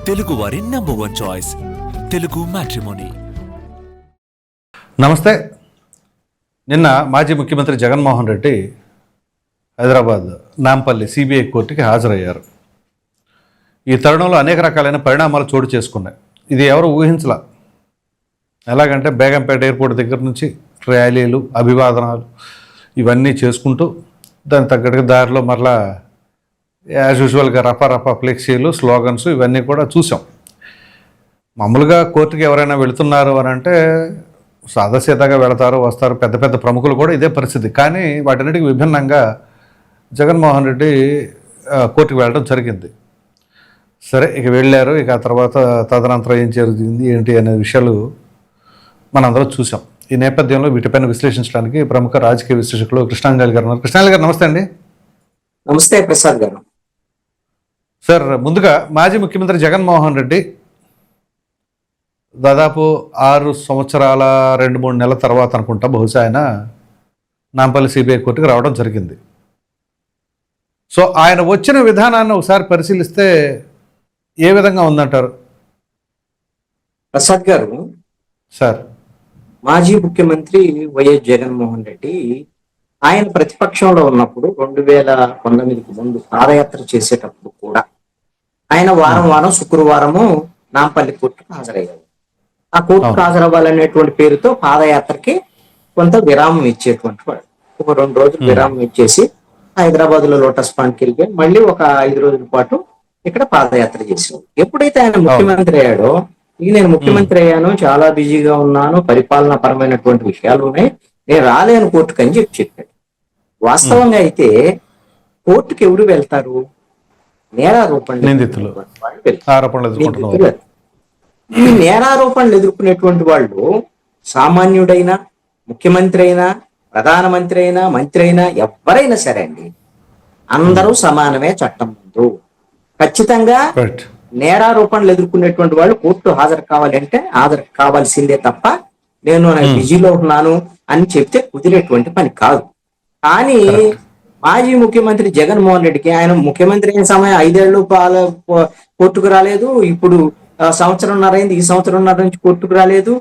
తెలుగు వారి number 1 choice Telugu matrimony. నమస్తే. నిన్న మాజీ ముఖ్యమంత్రి జగన్మోహన్ రెడ్డి హైదరాబాద్ నాంపల్లి సిబిఐ కోర్టుకి హాజరయ్యారు. ఈ తరుణంలో అనేక రకాలైన పరిణామాలు చోటు చేసుకున్నాయి. ఇది ఎవరు ఊహించలా. ఎలాగంటే బేగంపేట ఎయిర్పోర్ట్ దగ్గర నుంచి ర్యాలీలు, అభివాదనాలు ఇవన్నీ చేసుకుంటూ దాని తగ్గట్టుగా దారిలో మరలా యాజ్ యూజువల్గా రపా ఫ్లెక్సీలు, స్లోగన్స్ ఇవన్నీ కూడా చూసాం. మామూలుగా కోర్టుకి ఎవరైనా వెళుతున్నారు అని అంటే సాదాసీదాగా వెళతారు, వస్తారు. పెద్ద పెద్ద ప్రముఖులు కూడా ఇదే పరిస్థితి. కానీ వాటన్నిటికి విభిన్నంగా జగన్మోహన్ రెడ్డి కోర్టుకు వెళ్ళడం జరిగింది. సరే, ఇక వెళ్ళారు. ఇక ఆ తర్వాత తదనంతరం ఏం జరుగుతుంది ఏంటి అనే విషయాలు మనందరం చూసాం. ఈ నేపథ్యంలో వీటిపైన విశ్లేషించడానికి ప్రముఖ రాజకీయ విశ్లేషకులు కృష్ణాంజలి గారు ఉన్నారు. కృష్ణాంజలి గారు నమస్తే అండి. నమస్తే ప్రసాద్ గారు. సార్, ముందుగా మాజీ ముఖ్యమంత్రి జగన్మోహన్ రెడ్డి దాదాపు 6 సంవత్సరాల 2-3 నెలల తర్వాత అనుకుంటా బహుశా ఆయన నాంపల్లి సిబిఐ కోర్టుకు రావడం జరిగింది. సో ఆయన వచ్చిన విధానాన్ని ఒకసారి పరిశీలిస్తే ఏ విధంగా ఉందంటారు? ప్రసాద్ గారు, సార్, మాజీ ముఖ్యమంత్రి వైఎస్ జగన్మోహన్ రెడ్డి ఆయన ప్రతిపక్షంలో ఉన్నప్పుడు 2019కి ముందు పాదయాత్ర చేసేటప్పుడు కూడా ఆయన వారం శుక్రవారము నాంపల్లి కోర్టుకు హాజరయ్యారు. ఆ కోర్టుకు హాజరవ్వాలనేటువంటి పేరుతో పాదయాత్రకి కొంత విరామం ఇచ్చేటువంటి వాడు. ఒక 2 రోజులు విరామం ఇచ్చేసి హైదరాబాద్ లో లోటస్ పాండ్కి వెళ్ళి మళ్ళీ ఒక 5 రోజుల పాటు ఇక్కడ పాదయాత్ర చేసేవాడు. ఎప్పుడైతే ఆయన ముఖ్యమంత్రి అయ్యాడో, నేను ముఖ్యమంత్రి అయ్యాను, చాలా బిజీగా ఉన్నాను, పరిపాలనా పరమైనటువంటి విషయాలు ఉన్నాయి, నేను రాలేను కోర్టుకు అని చెప్పాడు. వాస్తవంగా అయితే కోర్టుకు ఎవరు వెళ్తారు? నేరారోపణలు. ఈ నేరారోపణలు ఎదుర్కొనేటువంటి వాళ్ళు సామాన్యుడైనా, ముఖ్యమంత్రి అయినా, ప్రధానమంత్రి అయినా, మంత్రి అయినా, ఎవరైనా సరే అండి, అందరూ సమానమే చట్టం ముందు. ఖచ్చితంగా నేరారోపణలు ఎదుర్కొనేటువంటి వాళ్ళు కోర్టు హాజరు కావాలంటే హాజరు కావాల్సిందే తప్ప నేను బిజీలో ఉన్నాను అని చెప్తే కుదిరేటువంటి పని కాదు. కానీ మాజీ ముఖ్యమంత్రి జగన్మోహన్ రెడ్డికి, ఆయన ముఖ్యమంత్రి అయిన సమయం 5 ఏళ్ళు కోర్టుకు రాలేదు. ఇప్పుడు సంవత్సరంన్నర అయింది, ఈ సంవత్సరంన్నర నుంచి కోర్టుకు రాలేదు,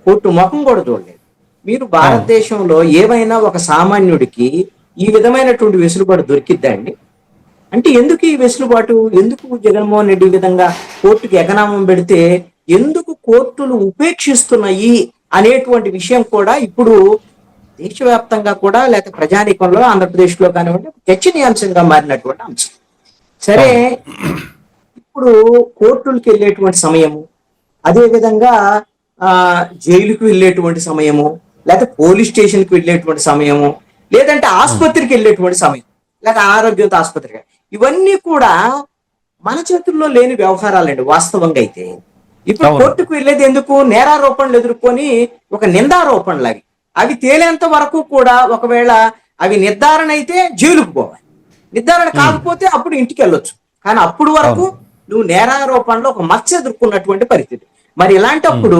కోర్టు ముఖం కూడా చూడలేదు. మీరు భారతదేశంలో ఏవైనా ఒక సామాన్యుడికి ఈ విధమైనటువంటి వెసులుబాటు దొరికిద్దా అండి? అంటే ఎందుకు ఈ వెసులుబాటు? ఎందుకు జగన్మోహన్ రెడ్డి ఈ విధంగా కోర్టుకి ఎగనామం పెడితే ఎందుకు కోర్టులు ఉపేక్షిస్తున్నాయి అనేటువంటి విషయం కూడా ఇప్పుడు దేశవ్యాప్తంగా కూడా, లేకపోతే ప్రజానీకంలో, ఆంధ్రప్రదేశ్ లో కానివ్వండి, చర్చనీయాంశంగా మారినటువంటి అంశం. సరే, ఇప్పుడు కోర్టులకు వెళ్ళేటువంటి సమయము, అదే విధంగా జైలుకు వెళ్ళేటువంటి సమయము, లేకపోతే పోలీస్ స్టేషన్కి వెళ్ళేటువంటి సమయము, లేదంటే ఆసుపత్రికి వెళ్ళేటువంటి సమయం, లేకపోతే ఆరోగ్యంతో ఆసుపత్రికి, ఇవన్నీ కూడా మన చేతుల్లో లేని వ్యవహారాలండి వాస్తవంగా అయితే. ఇప్పుడు కోర్టుకు వెళ్ళేది ఎందుకు? నేరారోపణలు ఎదుర్కొని ఒక నిందారోపణలు అవి తేలేంత వరకు కూడా, ఒకవేళ అవి నిర్ధారణ అయితే జైలుకు పోవాలి, నిర్ధారణ కాకపోతే అప్పుడు ఇంటికి వెళ్ళొచ్చు. కానీ అప్పుడు వరకు నువ్వు నేరారోపణలో ఒక మచ్చ ఎదుర్కొన్నటువంటి పరిస్థితి. మరి ఇలాంటప్పుడు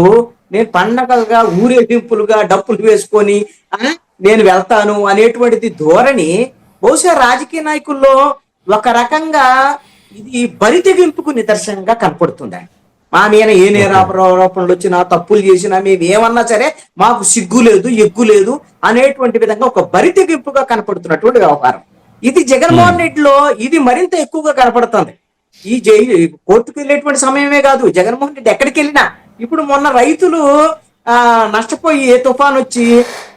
నేను పండగలుగా, ఊరేగింపులుగా డప్పులు వేసుకొని నేను వెళ్తాను అనేటువంటిది ధోరణి బహుశా రాజకీయ నాయకుల్లో ఒక రకంగా ఇది బరితెగింపుకు నిదర్శనంగా కనపడుతుందండి. మా మీద ఏ నేరారోపణలు వచ్చినా, తప్పులు చేసినా, మేము ఏమన్నా సరే మాకు సిగ్గు లేదు, ఎగ్గు లేదు అనేటువంటి విధంగా ఒక బరితెగింపుగా కనపడుతున్నటువంటి వ్యవహారం ఇది జగన్మోహన్ రెడ్డిలో ఇది మరింత ఎక్కువగా కనపడుతుంది. ఈ కోర్టుకు వెళ్ళేటువంటి సమయమే కాదు, జగన్మోహన్ రెడ్డి ఎక్కడికి వెళ్ళినా, ఇప్పుడు మొన్న రైతులు నష్టపోయి ఏ తుఫాన్ వచ్చి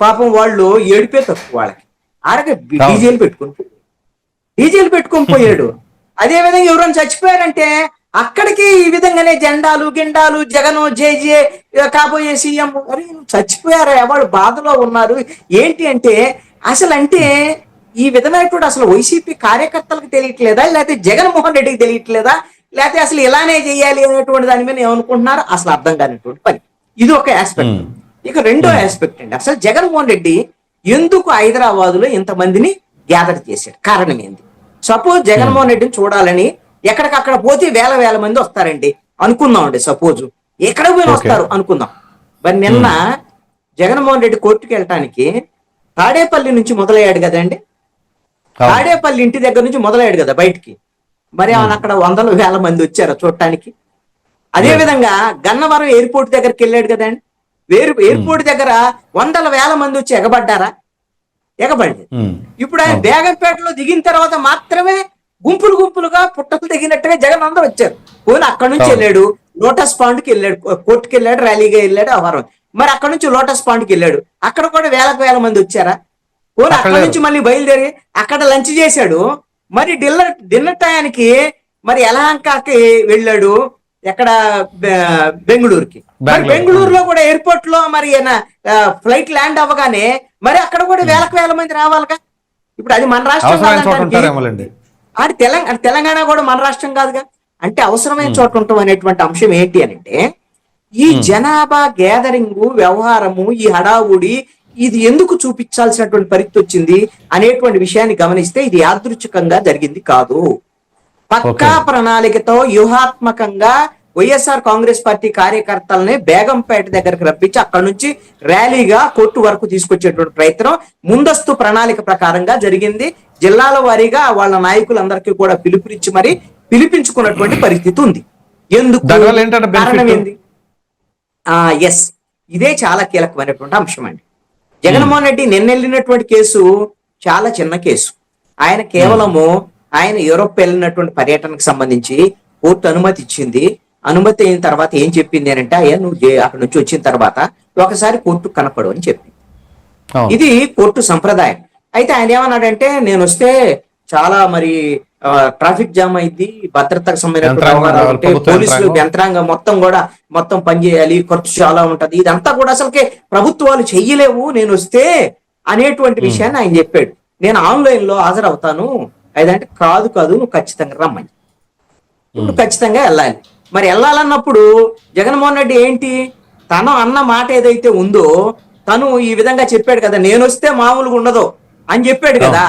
పాపం వాళ్ళు ఏడిపే తక్కువ, వాళ్ళకి ఆడగా డీజేలు పెట్టుకొని పోయాడు. అదే విధంగా ఎవరైనా చచ్చిపోయారంటే అక్కడికి ఈ విధంగానే జెండాలు, గిండాలు, జగన్ జే కాబోయే సీఎం. అరే చచ్చిపోయారా, ఎవరు బాధలో ఉన్నారు ఏంటి అంటే, అసలు అంటే ఈ విధమైనటువంటి అసలు వైసీపీ కార్యకర్తలకు తెలియట్లేదా, లేకపోతే జగన్మోహన్ రెడ్డికి తెలియట్లేదా, లేకపోతే అసలు ఇలానే చేయాలి అనేటువంటి దాని మీద ఏమనుకుంటున్నారు అసలు అర్థం కానిటువంటి పని. ఇది ఒక ఆస్పెక్ట్. ఇక రెండో ఆస్పెక్ట్ అండి, అసలు జగన్మోహన్ రెడ్డి ఎందుకు హైదరాబాద్ లో ఇంతమందిని గ్యాదర్ చేశాడు? కారణం ఏంది? సపోజ్ జగన్మోహన్ రెడ్డిని చూడాలని ఎక్కడికక్కడ పోతే వేల మంది వస్తారండి అనుకుందాం అండి. సపోజ్ ఎక్కడ పోయిన వస్తారు అనుకుందాం. మరి నిన్న జగన్మోహన్ రెడ్డి కోర్టుకు వెళ్ళటానికి తాడేపల్లి నుంచి మొదలయ్యాడు కదండి. తాడేపల్లి ఇంటి దగ్గర నుంచి మొదలయ్యాడు కదా బయటికి. మరి ఆయన అక్కడ 100,000 మంది వచ్చారు చూడటానికి. అదే విధంగా గన్నవరం ఎయిర్పోర్ట్ దగ్గరికి వెళ్ళాడు కదండి. ఎయిర్పోర్ట్ దగ్గర వందల వేల మంది వచ్చి ఎగబడ్డారా? ఎగబడి. ఇప్పుడు ఆయన బేగంపేటలో దిగిన తర్వాత మాత్రమే గుంపులు గుంపులుగా పుట్టలు దిగినట్టుగా జగన్ అందరూ వచ్చారు. పోనీ అక్కడ నుంచి వెళ్ళాడు, లోటస్ పాండ్కి వెళ్ళాడు, కోర్టుకి వెళ్ళాడు, ర్యాలీగా వెళ్ళాడు, వ్యవహారం. మరి అక్కడ నుంచి లోటస్ పాండ్కి వెళ్ళాడు, అక్కడ కూడా వేలకు వేల మంది వచ్చారా? పోనీ అక్కడ నుంచి మళ్ళీ బయలుదేరి అక్కడ లంచ్ చేశాడు. మరి డిన్నర్ టయానికి మరి యలహంకకి వెళ్ళాడు, ఎక్కడ బెంగళూరుకి. బెంగళూరులో కూడా ఎయిర్పోర్ట్ లో మరి ఫ్లైట్ ల్యాండ్ అవ్వగానే మరి అక్కడ కూడా వేలకు వేల మంది రావాలిగా. ఇప్పుడు అది మన రాష్ట్రం, అది తెలంగాణ కూడా మన రాష్ట్రం కాదుగా. అంటే అవసరమైన చోట ఉంటాం అనేటువంటి అంశం ఏంటి అని అంటే, ఈ జనాభా గ్యాదరింగ్ వ్యవహారము, ఈ హడావుడి, ఇది ఎందుకు చూపించాల్సినటువంటి పరిస్థితి వచ్చింది అనేటువంటి విషయాన్ని గమనిస్తే ఇది యాదృచ్ఛికంగా జరిగింది కాదు. పక్కా ప్రణాళికతో వ్యూహాత్మకంగా వైఎస్ఆర్ కాంగ్రెస్ పార్టీ కార్యకర్తలని బేగంపేట దగ్గరకు రప్పించి అక్కడ నుంచి ర్యాలీగా కోర్టు వరకు తీసుకొచ్చేటువంటి ప్రయత్నం ముందస్తు ప్రణాళిక ప్రకారంగా జరిగింది. జిల్లాల వారీగా వాళ్ళ నాయకులందరికీ కూడా పిలుపునిచ్చి మరి పిలిపించుకున్నటువంటి పరిస్థితి ఉంది. ఎందుకు? కారణం ఏంది? ఎస్, ఇదే చాలా కీలకమైనటువంటి అంశం అండి. జగన్మోహన్ రెడ్డి నిన్న వెళ్ళినటువంటి కేసు చాలా చిన్న కేసు. ఆయన కేవలము ఆయన యూరోప్ వెళ్ళినటువంటి పర్యటనకు సంబంధించి కోర్టు అనుమతి ఇచ్చింది. అనుమతి అయిన తర్వాత ఏం చెప్పింది అని అంటే, అయ్యా నువ్వు అక్కడ నుంచి వచ్చిన తర్వాత ఒకసారి కోర్టు కనపడు అని చెప్పింది. ఇది కోర్టు సంప్రదాయం. అయితే ఆయన ఏమన్నాడంటే, నేను వస్తే చాలా మరి ట్రాఫిక్ జామ్ అయింది, భద్రతకు సంబంధించిన పోలీసులు యంత్రాంగం మొత్తం పనిచేయాలి, ఖర్చు చాలా ఉంటది, ఇదంతా కూడా అసలుకే ప్రభుత్వాలు చెయ్యలేవు నేను వస్తే అనేటువంటి విషయాన్ని ఆయన చెప్పాడు. నేను ఆన్లైన్ లో హాజరవుతాను. అదంటే కాదు నువ్వు ఖచ్చితంగా రమ్మని, నువ్వు ఖచ్చితంగా వెళ్ళాలి. మరి వెళ్ళాలన్నప్పుడు జగన్మోహన్ రెడ్డి ఏంటి, తను అన్న మాట ఏదైతే ఉందో తను ఈ విధంగా చెప్పాడు కదా, నేను వస్తే మామూలుగా ఉండదు అని చెప్పాడు కదా,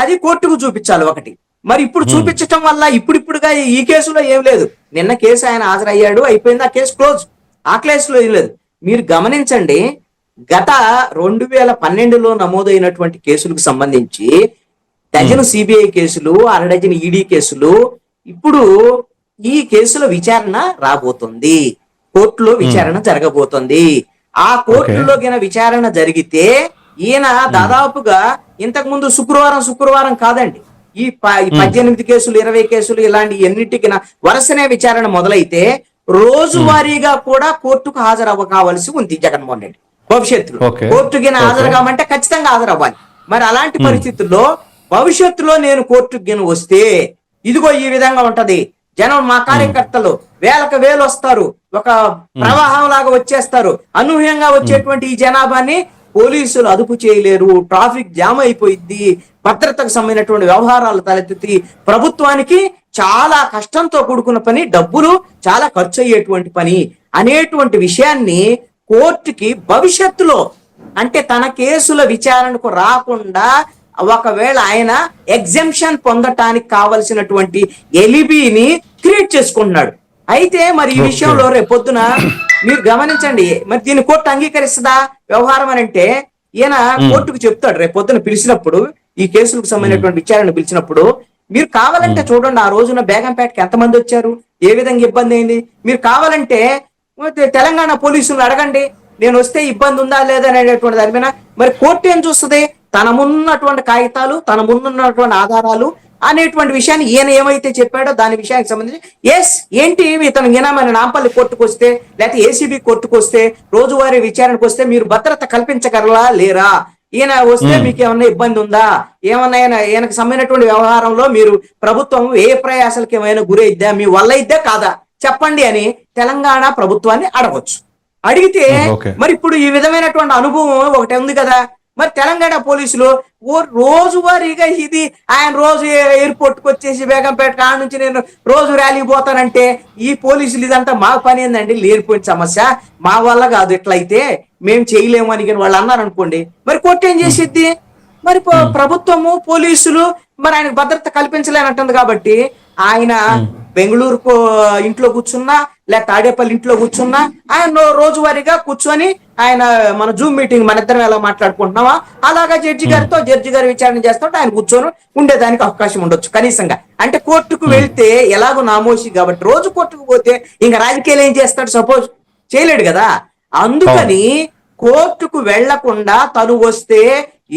అది కోర్టుకు చూపించాలి ఒకటి. మరి ఇప్పుడు చూపించటం వల్ల ఇప్పుడిప్పుడుగా ఈ కేసులో ఏం లేదు. నిన్న కేసు ఆయన హాజరయ్యాడు, అయిపోయింది, ఆ కేసు క్లోజ్. ఆ కేసులో ఏం లేదు. మీరు గమనించండి, గత 2012లో నమోదైనటువంటి కేసులకు సంబంధించి డజను సిబిఐ కేసులు, అరడజను ఈడీ కేసులు, ఇప్పుడు ఈ కేసుల విచారణ రాబోతుంది, కోర్టులో విచారణ జరగబోతుంది. ఆ కోర్టులో గిన విచారణ జరిగితే ఈయన దాదాపుగా ఇంతకు ముందు శుక్రవారం కాదండి, ఈ 18 కేసులు 20 కేసులు ఇలాంటి ఎన్నిటికి వరుసనే విచారణ మొదలైతే రోజువారీగా కూడా కోర్టుకు హాజరు కావాల్సి ఉంది జగన్మోహన్ రెడ్డి భవిష్యత్తులో. కోర్టుకి హాజరు కావాలంటే ఖచ్చితంగా హాజరవ్వాలి. మరి అలాంటి పరిస్థితుల్లో భవిష్యత్తులో నేను కోర్టుకి వస్తే ఇదిగో ఈ విధంగా ఉంటది, జనం మా కార్యకర్తలు వేలకు వేలు వస్తారు, ఒక ప్రవాహం లాగా వచ్చేస్తారు, అనూహ్యంగా వచ్చేటువంటి ఈ జనాభాని పోలీసులు అదుపు చేయలేరు, ట్రాఫిక్ జామ్ అయిపోయింది, భద్రతకు సంబంధించినటువంటి వ్యవహారాలు తలెత్తి ప్రభుత్వానికి చాలా కష్టంతో కూడుకున్న పని, డబ్బులు చాలా ఖర్చు అయ్యేటువంటి పని అనేటువంటి విషయాన్ని కోర్టుకి భవిష్యత్తులో, అంటే తన కేసుల విచారణకు రాకుండా ఒకవేళ ఆయన ఎగ్జంప్షన్ పొందటానికి కావలసినటువంటి ఎలిబిని క్రియేట్ చేసుకుంటున్నాడు. అయితే మరి ఈ విషయంలో రేపొద్దున మీరు గమనించండి, మరి దీన్ని కోర్టు అంగీకరిస్తుందా వ్యవహారం అని అంటే, ఈయన కోర్టుకు చెప్తాడు రేపొద్దున పిలిచినప్పుడు, ఈ కేసులకు సంబంధించినటువంటి విచారణ పిలిచినప్పుడు, మీరు కావాలంటే చూడండి ఆ రోజున బేగంపేటకి ఎంతమంది వచ్చారు, ఏ విధంగా ఇబ్బంది అయింది, మీరు కావాలంటే తెలంగాణ పోలీసులు అడగండి, నేను వస్తే ఇబ్బంది ఉందా లేదా అనేటువంటి దాని మీద. మరి కోర్టు ఏం చూస్తుంది, తన ముందున్నటువంటి కాగితాలు, తన ముందున్నటువంటి ఆధారాలు అనేటువంటి విషయాన్ని ఈయన ఏమైతే చెప్పాడో దాని విషయానికి సంబంధించి ఏంటి ఇతను మన నాంపల్లి కోర్టుకు వస్తే లేకపోతే ఏసీబీ కోర్టుకు వస్తే రోజువారీ విచారణకు వస్తే మీరు భద్రత కల్పించగలరా లేరా, ఈయన వస్తే మీకు ఏమన్నా ఇబ్బంది ఉందా, ఏమన్నా ఈయనకు సంబంధించినటువంటి వ్యవహారంలో మీరు ప్రభుత్వం ఏ ప్రయాసాలకు ఏమైనా గురైద్దా, మీ వల్ల ఇద్దా కాదా చెప్పండి అని తెలంగాణ ప్రభుత్వాన్ని అడగొచ్చు. అడిగితే మరి ఇప్పుడు ఈ విధమైనటువంటి అనుభవం ఒకటి ఉంది కదా, మరి తెలంగాణ పోలీసులు రోజువారీగా ఇది ఆయన రోజు ఎయిర్పోర్ట్ కు వచ్చేసి బేగంపేట కాడ నుంచి నేను రోజు ర్యాలీ పోతానంటే ఈ పోలీసులు ఇదంతా మా పని ఏందండి, లేనిపోయిన సమస్య, మా వల్ల కాదు, ఎట్లయితే మేము చేయలేము అని వాళ్ళు అన్నారు అనుకోండి, మరి కోర్టు ఏం చేసిద్ది, మరి ప్రభుత్వము పోలీసులు మరి ఆయనకు భద్రత కల్పించలేనంటుంది. కాబట్టి ఆయన బెంగళూరు ఇంట్లో కూర్చున్నా, లేక తాడేపల్లి ఇంట్లో కూర్చున్నా, ఆయన రోజువారీగా కూర్చొని ఆయన మన జూమ్ మీటింగ్ మన ఇద్దరం ఎలా మాట్లాడుకుంటున్నావా అలాగా జడ్జి గారు విచారణ చేస్తుంటే ఆయన కూర్చొని ఉండేదానికి అవకాశం ఉండొచ్చు కనీసంగా. అంటే కోర్టుకు వెళ్తే ఎలాగో నామోషి కాబట్టి రోజు కోర్టుకు పోతే ఇంకా రాజకీయాలు ఏం చేస్తాడు? సపోజ్ చేయలేడు కదా. అందుకని కోర్టుకు వెళ్లకుండా తను వస్తే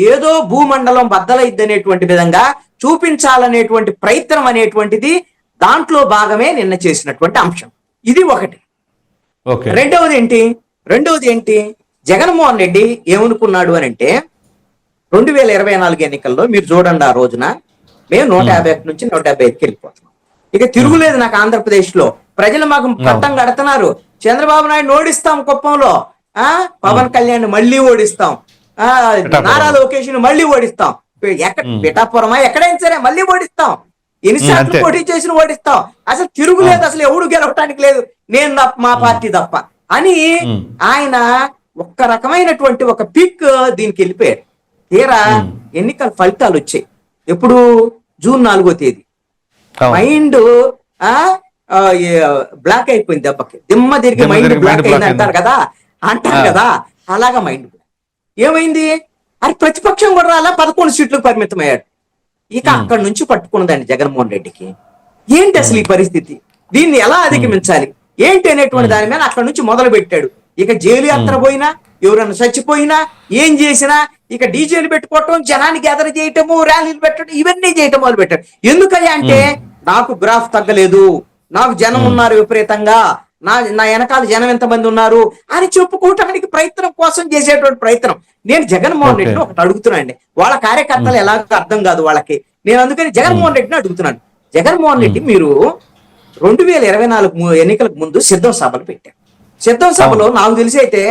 ఏదో భూమండలం బద్దలైద్ది అనేటువంటి విధంగా చూపించాలనేటువంటి ప్రయత్నం అనేటువంటిది దాంట్లో భాగమే నిన్న చేసినటువంటి అంశం. ఇది ఒకటి. రెండవది ఏంటి జగన్మోహన్ రెడ్డి ఏమనుకున్నాడు అని అంటే 2024 ఎన్నికల్లో మీరు చూడండి, ఆ రోజున మేము 151 నుంచి 175కి వెళ్ళిపోతున్నాం. ఇక తిరుగులేదు నాకు. ఆంధ్రప్రదేశ్ లో ప్రజలు మాకు పట్టం కడుతున్నారు. చంద్రబాబు నాయుడు ఓడిస్తాం కుప్పంలో, పవన్ కళ్యాణ్ మళ్ళీ ఓడిస్తాం, నారా లోకేష్ మళ్ళీ ఓడిస్తాం, పిఠాపురమా ఎక్కడైనా సరే మళ్ళీ ఓడిస్తాం, ఎన్నిసార్లు పోటీ చేసిన ఓడిస్తాం, అసలు తిరుగులేదు, అసలు ఎవడు గెలవటానికి లేదు, నేను తప్ప మా పార్టీ తప్ప అని ఆయన ఒక్క రకమైనటువంటి ఒక పిక్ దీనికి వెళ్ళిపోయాడు. తీరా ఎన్నికల ఫలితాలు వచ్చాయి. ఎప్పుడు? జూన్ 4వ తేదీ. మైండ్ బ్లాక్ అయిపోయింది దెబ్బకి. దిమ్మ తిరిగి మైండ్ బ్లాక్ అయింది అంటారు కదా, అలాగా మైండ్ ఏమైంది? అది ప్రతిపక్షం కూడా రాలా, 11 సీట్లకు పరిమితం అయ్యాడు. ఇక అక్కడి నుంచి పట్టుకున్నదండి జగన్మోహన్ రెడ్డికి. ఏంటి అసలు ఈ పరిస్థితి, దీన్ని ఎలా అధిగమించాలి ఏంటి అనేటువంటి దాని మీద అక్కడి నుంచి మొదలు పెట్టాడు. ఇక జైలు యాత్ర పోయినా, ఎవరన్నా చచ్చిపోయినా, ఏం చేసినా ఇక డీజేలు పెట్టుకోవటం, జనానికి ఎదర చేయటము, ర్యాలీలు పెట్టడం, ఇవన్నీ చేయటం మొదలు పెట్టాడు. ఎందుకని అంటే నాకు గ్రాఫ్ తగ్గలేదు, నాకు జనం ఉన్నారు విపరీతంగా, నా వెనకాల జనం ఎంతమంది ఉన్నారు అని చెప్పుకోవటానికి ప్రయత్నం కోసం చేసేటువంటి ప్రయత్నం. నేను జగన్మోహన్ రెడ్డిని ఒకటి అడుగుతున్నానండి, వాళ్ళ కార్యకర్తలు ఎలాగో అర్థం కాదు వాళ్ళకి. నేను అందుకని జగన్మోహన్ రెడ్డిని అడుగుతున్నాను. జగన్మోహన్ రెడ్డి మీరు 2024 ఎన్నికలకు ముందు సిద్ధం సభలు పెట్టారు. సిద్ధం సభలో నాకు తెలిసి అయితే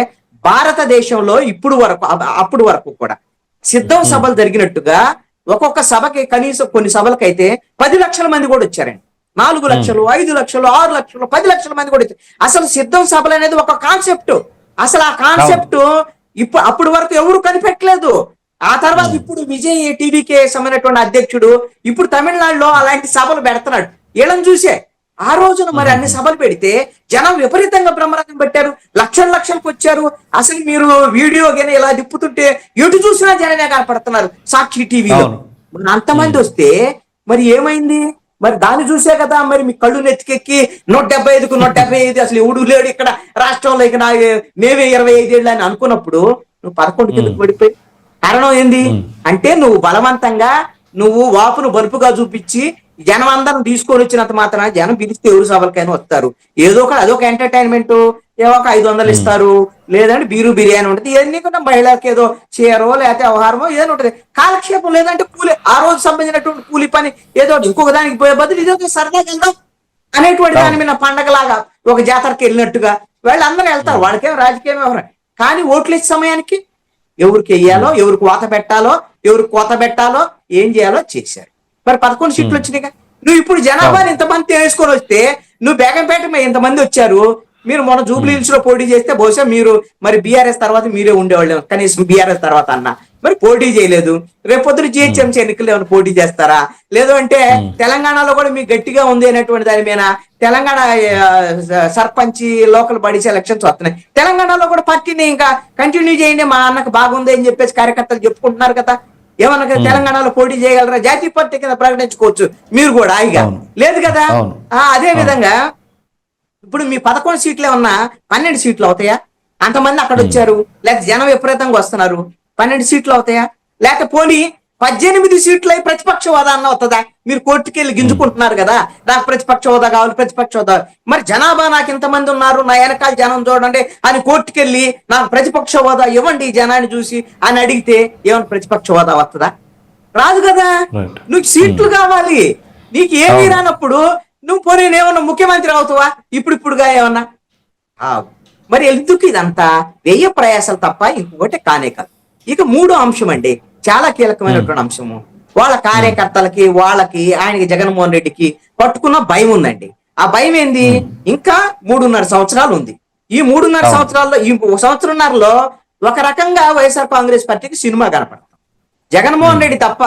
భారతదేశంలో అప్పుడు వరకు కూడా సిద్ధం సభలు జరిగినట్టుగా ఒక్కొక్క సభకి కనీసం కొన్ని సభలకైతే 10 లక్షల మంది కూడా వచ్చారండి. 4 లక్షలు, 5 లక్షలు, 6 లక్షలు, 10 లక్షల మంది కూడా వచ్చారు. అసలు సిద్ధం సభలు అనేది ఒక కాన్సెప్ట్. అసలు ఆ కాన్సెప్ట్ అప్పుడు వరకు ఎవరు కనిపెట్టలేదు. ఆ తర్వాత ఇప్పుడు విజయ్ టీవీకే సంబంధించినటువంటి అధ్యక్షుడు ఇప్పుడు తమిళనాడులో అలాంటి సభలు పెడుతున్నాడు. వీళ్ళని చూసే ఆ రోజున మరి అన్ని సభలు పెడితే జనం విపరీతంగా బ్రహ్మరథం పెట్టారు, లక్షలకు వచ్చారు. అసలు మీరు వీడియో కానీ ఇలా తిప్పుతుంటే ఎటు చూసినా జనమే కనపడుతున్నారు సాక్షి టీవీలో. అంతమంది వస్తే మరి ఏమైంది? మరి దాన్ని చూసే కదా మరి మీ కళ్ళు నెత్తికెక్కి 175కు 175 అసలు ఎవడు లేడు ఇక్కడ రాష్ట్రంలో, ఇక మేమే 25 ఏళ్ళు అని అనుకున్నప్పుడు నువ్వు 11 కిందకు పడిపోయి. కారణం ఏంది అంటే నువ్వు బలవంతంగా నువ్వు వాపును బలుపుగా చూపించి జనం అందరం తీసుకొని వచ్చినంత మాత్రం జనం పిలిస్తే ఎవరు సభలకైనా వస్తారు. ఏదో ఒక అదొక ఎంటర్టైన్మెంట్, ఏవో ఒక 500 ఇస్తారు, లేదంటే బిర్యానీ ఉంటుంది, ఇవన్నీ కూడా మహిళకి ఏదో చీరో లేకపోతే వ్యవహారమో ఏదైనా ఉంటుంది, కాలక్షేపం. లేదంటే కూలి ఆ రోజు సంబంధించినటువంటి కూలి పని ఏదో ఇంకొక దానికి పోయే బదులు ఇదొక సరదాగా వెళ్దాం అనేటువంటి దాని మీద పండగలాగా ఒక జాతరకి వెళ్ళినట్టుగా వాళ్ళందరూ వెళ్తారు. వాళ్ళకేం రాజకీయం వ్యవహారం. కానీ ఓట్లు ఇచ్చే సమయానికి ఎవరికి వెయ్యాలో, ఎవరికి కోత పెట్టాలో ఏం చేయాలో చేశారు. మరి 11 సీట్లు వచ్చినాయిగా. నువ్వు ఇప్పుడు జనాభాని ఇంతమంది వేసుకొని వస్తే నువ్వు బేగంపేట ఇంతమంది వచ్చారు. మీరు మొన్న జూబ్లీ హిల్స్ లో పోటీ చేస్తే బహుశా మీరు మరి బీఆర్ఎస్ తర్వాత మీరే ఉండేవాళ్ళు, కనీసం బీఆర్ఎస్ తర్వాత అన్న మరి పోటీ చేయలేదు. రేపొద్దున జిహెచ్ఎంసీ ఎన్నికలు ఏమైనా పోటీ చేస్తారా? లేదు అంటే తెలంగాణలో కూడా మీకు గట్టిగా ఉంది అనేటువంటి దాని మీద Telangana sarpanch local bodies elections వస్తున్నాయి. తెలంగాణలో కూడా పార్టీని ఇంకా కంటిన్యూ చేయండి, మా అన్నకు బాగుంది అని చెప్పేసి కార్యకర్తలు చెప్పుకుంటున్నారు కదా. ఏమన్నా తెలంగాణలో పోటీ చేయగలరా? జాతీయ పార్టీ కింద ప్రకటించుకోవచ్చు మీరు కూడా. హాయిగా లేదు కదా. అదే విధంగా ఇప్పుడు మీ 11 సీట్లు ఏమన్నా 12 సీట్లు అవుతాయా? అంతమంది అక్కడ వచ్చారు, లేక జనం విపరీతంగా వస్తున్నారు, 12 సీట్లు అవుతాయా? లేక పోనీ 18 సీట్లు అయి ప్రతిపక్ష హోదా అన్న అవుతుందా? మీరు కోర్టుకి వెళ్ళి గింజుకుంటున్నారు కదా, నాకు ప్రతిపక్ష హోదా కావాలి, ప్రతిపక్ష హోదా. మరి జనాభా నాకు ఇంతమంది ఉన్నారు, నా వెనకాల జనం చూడండి అని కోర్టుకి వెళ్ళి నాకు ప్రతిపక్ష హోదా ఇవ్వండి జనాన్ని చూసి అని అడిగితే ఏమన్నా ప్రతిపక్ష హోదా వస్తుందా? రాదు కదా. నువ్వు సీట్లు కావాలి. నీకు ఏమీ రానప్పుడు నువ్వు పోనీ ఏమన్నా ముఖ్యమంత్రి అవుతావా ఇప్పుడుగా ఏమన్నా? మరి ఎందుకు ఇదంతా వ్యయ ప్రయాసాలు తప్ప ఇంకొకటి కానే కాదు. ఇక 3వ అంశం అండి, చాలా కీలకమైనటువంటి అంశము. వాళ్ళ కార్యకర్తలకి వాళ్ళకి ఆయనకి జగన్మోహన్ రెడ్డికి పట్టుకున్న భయం ఉందండి. ఆ భయం ఏంది? ఇంకా 3.5 సంవత్సరాలు ఉంది. ఈ 3.5 సంవత్సరాల్లో, ఈ 1 సంవత్సరంన్నరలో ఒక రకంగా వైఎస్ఆర్ కాంగ్రెస్ పార్టీకి సినిమా కనపడతాం. జగన్మోహన్ రెడ్డి తప్ప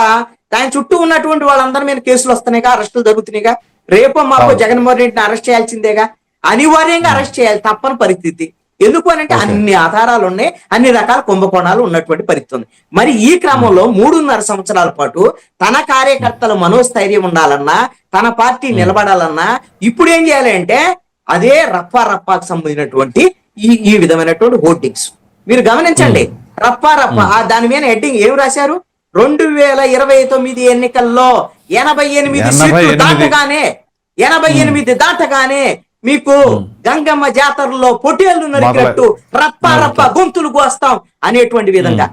దాని చుట్టూ ఉన్నటువంటి వాళ్ళందరి మీద కేసులు వస్తున్నాయిగా, అరెస్టులు జరుగుతున్నాయిగా. రేపో మాపో అవును. జగన్మోహన్ రెడ్డిని అరెస్ట్ చేయాల్సిందేగా, అనివార్యంగా అరెస్ట్ చేయాలి, తప్పని పరిస్థితి. ఎందుకు అనంటే అన్ని ఆధారాలు ఉన్నాయి, అన్ని రకాల కుంభకోణాలు ఉన్నటువంటి పరిస్థితి ఉంది. మరి ఈ క్రమంలో 3.5 సంవత్సరాల పాటు తన కార్యకర్తల మనోస్థైర్యం ఉండాలన్నా, తన పార్టీ నిలబడాలన్నా ఇప్పుడు ఏం చేయాలి అంటే అదే రప్పాకు సంబంధించినటువంటి ఈ విధమైనటువంటి హోర్డింగ్స్ మీరు గమనించండి. రప్పా దాని మీద హెడ్డింగ్ ఏం రాశారు? 2029 ఎన్నికల్లో 88 సీట్లు దాటగానే మీకు గంగమ్మ జాతరలో పొట్టేళ్లు నరికినట్టు రప్పా గొంతులు కోస్తాం అనేటువంటి విధంగా.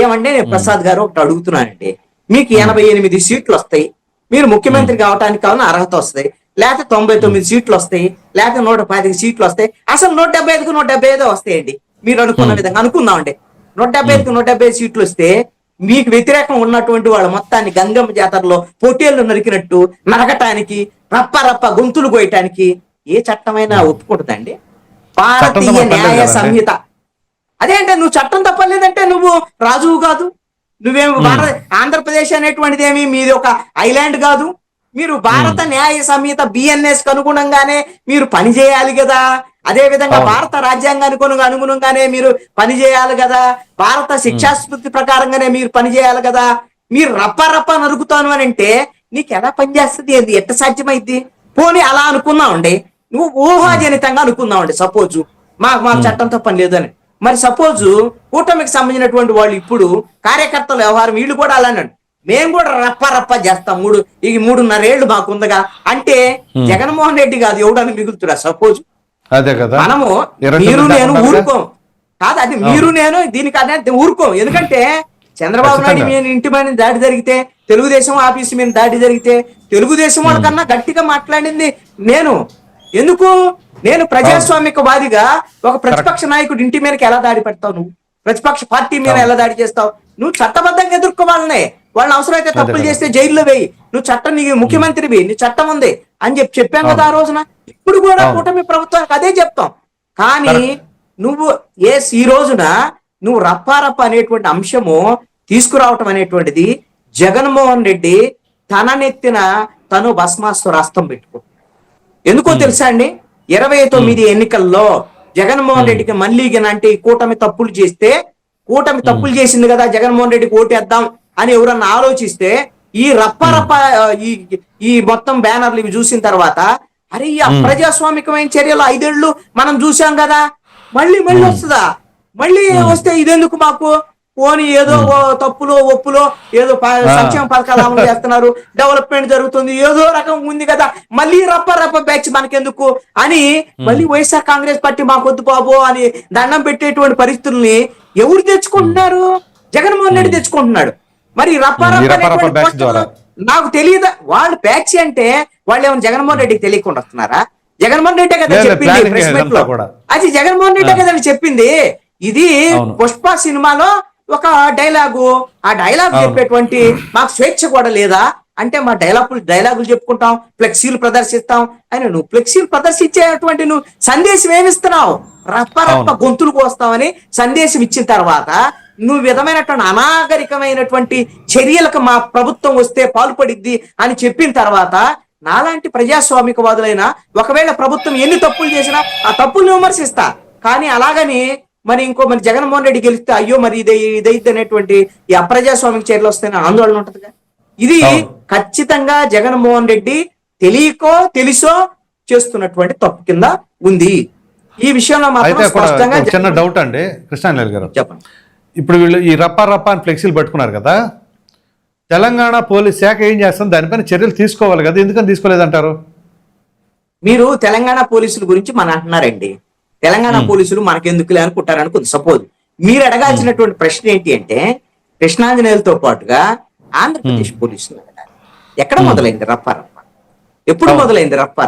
ఏమంటే నేను ప్రసాద్ గారు ఒకటి అడుగుతున్నానండి, మీకు 88 సీట్లు వస్తాయి, మీరు ముఖ్యమంత్రి కావడానికి కావాలని అర్హత వస్తాయి, లేకపోతే 99 సీట్లు వస్తాయి, లేకపోతే 115 సీట్లు వస్తాయి, అసలు 175కు 175 వస్తాయండి. మీరు అనుకున్న విధంగా అనుకుందామండి, 175కు 175 సీట్లు వస్తే మీకు వ్యతిరేకం ఉన్నటువంటి వాళ్ళు మొత్తాన్ని గంగమ్మ జాతరలో పొట్టేళ్లు నరికినట్టు నరకటానికి, రప్ప గొంతులు కోయటానికి ఏ చట్టమైనా ఒప్పుకుంటుందండి? భారతీయ న్యాయ సంహిత అదే అంటే నువ్వు చట్టం తప్పలేదంటే నువ్వు రాజువు కాదు, నువ్వేమో ఆంధ్రప్రదేశ్ అనేటువంటిది ఏమి మీది ఒక ఐలాండ్ కాదు. మీరు భారత న్యాయ సంహిత బిఎన్ఎస్ కు అనుగుణంగానే మీరు పని చేయాలి కదా. అదే విధంగా భారత రాజ్యాంగానికి అనుగుణంగానే మీరు పని చేయాలి కదా. భారత శిక్షాస్మృతి ప్రకారంగానే మీరు పని చేయాలి కదా. మీరు రప్ప నరుకుతాను అని అంటే నీకు ఎలా పనిచేస్తుంది? ఎట్ట సాధ్యమైంది? పోనీ అలా అనుకున్నామండి, నువ్వు ఊహాజనితంగా అనుకున్నామండి. సపోజు మాకు చట్టంతో పని లేదని. మరి సపోజు కూటమికి సంబంధించినటువంటి వాళ్ళు ఇప్పుడు కార్యకర్తల వ్యవహారం వీళ్ళు కూడా అలానే మేము కూడా రప్ప చేస్తాం, 3.5 ఏళ్ళు మాకుందగా అంటే జగన్మోహన్ రెడ్డి కాదు ఎవడని మిగులుతురా? సపోజ్ అదే కదా, మనము మీరు నేను ఊరుకోం కాదు, అది మీరు నేను దీనికన్నా ఊరుకోం. ఎందుకంటే చంద్రబాబు నాయుడు మీద ఇంటి మీద దాడి జరిగితే, తెలుగుదేశం ఆఫీసు మీద దాడి జరిగితే తెలుగుదేశం వాళ్ళ కన్నా గట్టిగా మాట్లాడింది నేను. ఎందుకు? నేను ప్రజాస్వామికవాదిగా ఒక ప్రతిపక్ష నాయకుడు ఇంటి మీదకి ఎలా దాడి పెడతావు? నువ్వు ప్రతిపక్ష పార్టీ మీద ఎలా దాడి చేస్తావు? నువ్వు చట్టబద్ధంగా ఎదుర్కోవాలనే. వాళ్ళని అవసరమైతే తప్పులు చేస్తే జైల్లో వేయి, నువ్వు చట్టం, నీకు ముఖ్యమంత్రివి, నీ చట్టం ఉంది అని చెప్పాం కదా ఆ రోజున. ఇప్పుడు కూడా కూటమి ప్రభుత్వానికి అదే చెప్తాం. కానీ నువ్వు ఈ రోజున నువ్వు రప్ప అనేటువంటి అంశము తీసుకురావటం అనేటువంటిది జగన్మోహన్ రెడ్డి తన నెత్తిన తను భస్మాస్త్రాస్త్రం పెట్టుకో. ఎందుకో తెలుసా అండి, 29 ఎన్నికల్లో జగన్మోహన్ రెడ్డికి మళ్ళీ అంటే కూటమి తప్పులు చేస్తే, కూటమి తప్పులు చేసింది కదా జగన్మోహన్ రెడ్డికి ఓటేద్దాం అని ఎవరన్నా ఆలోచిస్తే ఈ రప్ప ఈ మొత్తం బ్యానర్లు ఇవి చూసిన తర్వాత అరే ఈ అప్రజాస్వామికమైన చర్యలు 5 ఏళ్ళు మనం చూసాం కదా, మళ్ళీ వస్తుందా? మళ్ళీ వస్తే ఇదెందుకు మాకు? పోనీ ఏదో తప్పులో ఒప్పులో ఏదో సంక్షేమ పథకాలు అమలు చేస్తున్నారు, డెవలప్మెంట్ జరుగుతుంది, ఏదో రకం ఉంది కదా, మళ్ళీ రప్ప బ్యాచ్ మనకెందుకు అని మళ్ళీ వైఎస్ఆర్ కాంగ్రెస్ పార్టీ మాకొద్దు బాబు అని దండం పెట్టేటువంటి పరిస్థితుల్ని ఎవరు తెచ్చుకుంటున్నారు? జగన్మోహన్ రెడ్డి తెచ్చుకుంటున్నాడు. మరి నాకు తెలియదా వాళ్ళు బ్యాచ్ అంటే? వాళ్ళు ఏమైనా జగన్మోహన్ రెడ్డికి తెలియకుండా వస్తున్నారా? జగన్మోహన్ రెడ్డే కదా చెప్పింది ప్రెస్ మీట్ లో, అది జగన్మోహన్ రెడ్డే కదా చెప్పింది. ఇది పుష్ప సినిమాలో ఒక డైలాగు, ఆ డైలాగ్ చెప్పేటువంటి మాకు స్వేచ్ఛ కూడా లేదా అంటే మా డైలాగులు చెప్పుకుంటాం, ఫ్లెక్సీలు ప్రదర్శిస్తాం అని. నువ్వు ఫ్లెక్సీలు ప్రదర్శించేటువంటి నువ్వు సందేశం ఏమిస్తున్నావు? రప్ప గొంతులు కోస్తావని సందేశం ఇచ్చిన తర్వాత నువ్వు విధమైనటువంటి అనాగరికమైనటువంటి చర్యలకు మా ప్రభుత్వం వస్తే పాల్పడిద్ది అని చెప్పిన తర్వాత నాలాంటి ప్రజాస్వామికవాదులైన ఒకవేళ ప్రభుత్వం ఎన్ని తప్పులు చేసినా ఆ తప్పులు విమర్శిస్తా. కానీ అలాగని మరి జగన్మోహన్ రెడ్డి గెలిస్తే అయ్యో మరి ఇదైతే అనేటువంటి ఈ అప్రజాస్వామిక చర్యలు వస్తాయని ఆందోళన ఉంటుందిగా. ఇది ఖచ్చితంగా జగన్మోహన్ రెడ్డి తెలియకో తెలుసో చేస్తున్నటువంటి తప్పు కింద ఉంది. ఈ విషయంలో మాత్రం స్పష్టంగా చిన్న డౌట్ అండి కృష్ణాంజలి గారు, చెప్పండి. ఇప్పుడు వీళ్ళు ఈ రప్ప అని ఫ్లెక్సీలు పట్టుకున్నారు కదా, తెలంగాణ పోలీస్ శాఖ ఏం చేస్తుంది? దానిపైన చర్యలు తీసుకోవాలి కదా, ఎందుకని తీసుకోలేదంటారు? మీరు తెలంగాణ పోలీసుల గురించి మన అంటున్నారండి. తెలంగాణ పోలీసులు మనకెందుకులే అనుకుంటారనుకుంది. సపోజ్ మీరు అడగాల్సినటువంటి ప్రశ్న ఏంటి అంటే, కృష్ణాంజనేయులతో పాటుగా ఆంధ్రప్రదేశ్ పోలీసులు ఎక్కడ మొదలైంది రప్ప? ఎప్పుడు మొదలైంది రప్ప?